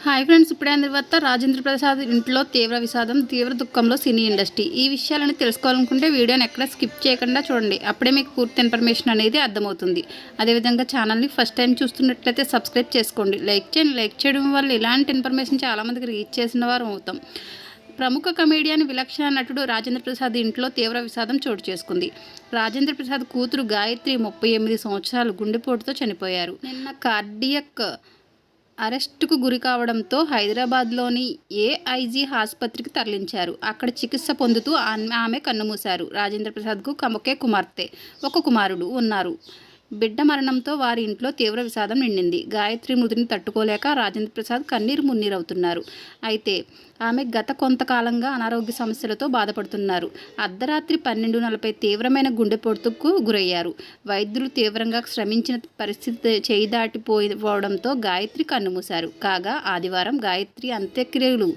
Hi friends, ఇప్పుడే అందరి వద్ద రాజేంద్ర ప్రసాద్ ఇంట్లో తీవ్ర విషాదం, తీవ్ర దుఃఖంలో సినీ ఇండస్ట్రీ. ఈ విషయాలను తెలుసుకోవాలనుకుంటే వీడియోని ఎక్కడ స్కిప్ చేయకుండా చూడండి. అప్పుడే మీకు పూర్తి ఇన్ఫర్మేషన్ అనేది అర్థమవుతుంది. అదేవిధంగా ఛానల్ని ఫస్ట్ టైం చూస్తున్నట్లయితే సబ్స్క్రైబ్ చేసుకోండి. లైక్ చేయండి. లైక్ చేయడం వల్ల ఇలాంటి ఇన్ఫర్మేషన్ చాలామందికి రీచ్ చేసిన వారు అవుతాం. ప్రముఖ కమేడియన్, విలక్షణ నటుడు రాజేంద్ర ప్రసాద్ ఇంట్లో తీవ్ర విషాదం చోటు చేసుకుంది. రాజేంద్ర ప్రసాద్ కూతురు గాయత్రి 38 సంవత్సరాలు గుండెపోటుతో చనిపోయారు. నిన్న కార్డియక్ అరెస్టుకు గురి కావడంతో హైదరాబాద్లోని ఏఐజీ ఆసుపత్రికి తరలించారు. అక్కడ చికిత్స పొందుతూ ఆమె కన్నుమూశారు. రాజేంద్ర ప్రసాద్కు ఒకే కుమార్తె, ఒక కుమారుడు ఉన్నారు. బిడ్డ మరణంతో వారి ఇంట్లో తీవ్ర విషాదం నిండింది. గాయత్రి మృతిని తట్టుకోలేక రాజేంద్ర ప్రసాద్ కన్నీరు మున్నీరవుతున్నారు. అయితే ఆమె గత కొంతకాలంగా అనారోగ్య సమస్యలతో బాధపడుతున్నారు. అర్ధరాత్రి 12:40 తీవ్రమైన గుండెపోటుకు గురయ్యారు. వైద్యులు తీవ్రంగా శ్రమించిన పరిస్థితి చేయి దాటిపోవడంతో గాయత్రి కన్నుమూశారు. కాగా ఆదివారం గాయత్రి అంత్యక్రియలు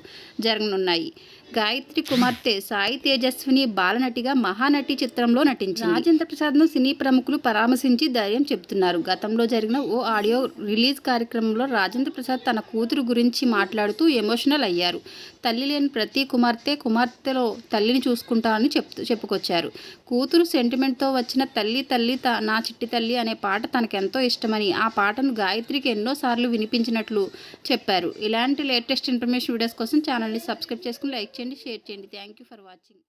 జరగనున్నాయి. గాయత్రి కుమార్తె సాయి తేజస్విని బాలనటిగా మహానటి చిత్రంలో నటించింది. రాజేంద్ర ప్రసాద్ను సినీ ప్రముఖులు పరామర్శించి ధైర్యం చెబుతున్నారు. గతంలో జరిగిన ఓ ఆడియో రిలీజ్ కార్యక్రమంలో రాజేంద్ర ప్రసాద్ తన కూతురు గురించి మాట్లాడుతూ ఎమోషనల్ అయ్యారు. తల్లి లేని ప్రతి కుమార్తెలో తల్లిని చూసుకుంటానని చెప్పుకొచ్చారు. కూతురు సెంటిమెంట్తో వచ్చిన తల్లి నా చిట్టి తల్లి అనే పాట తనకెంతో ఇష్టమని, ఆ పాటను గాయత్రికి ఎన్నోసార్లు వినిపించినట్లు చెప్పారు. ఇలాంటి లేటెస్ట్ ఇన్ఫర్మేషన్ వీడియోస్ కోసం ఛానల్ని సబ్స్క్రైబ్ చేసుకుని లైక్ చేయండి, షేర్ చేయండి. Thank you for watching.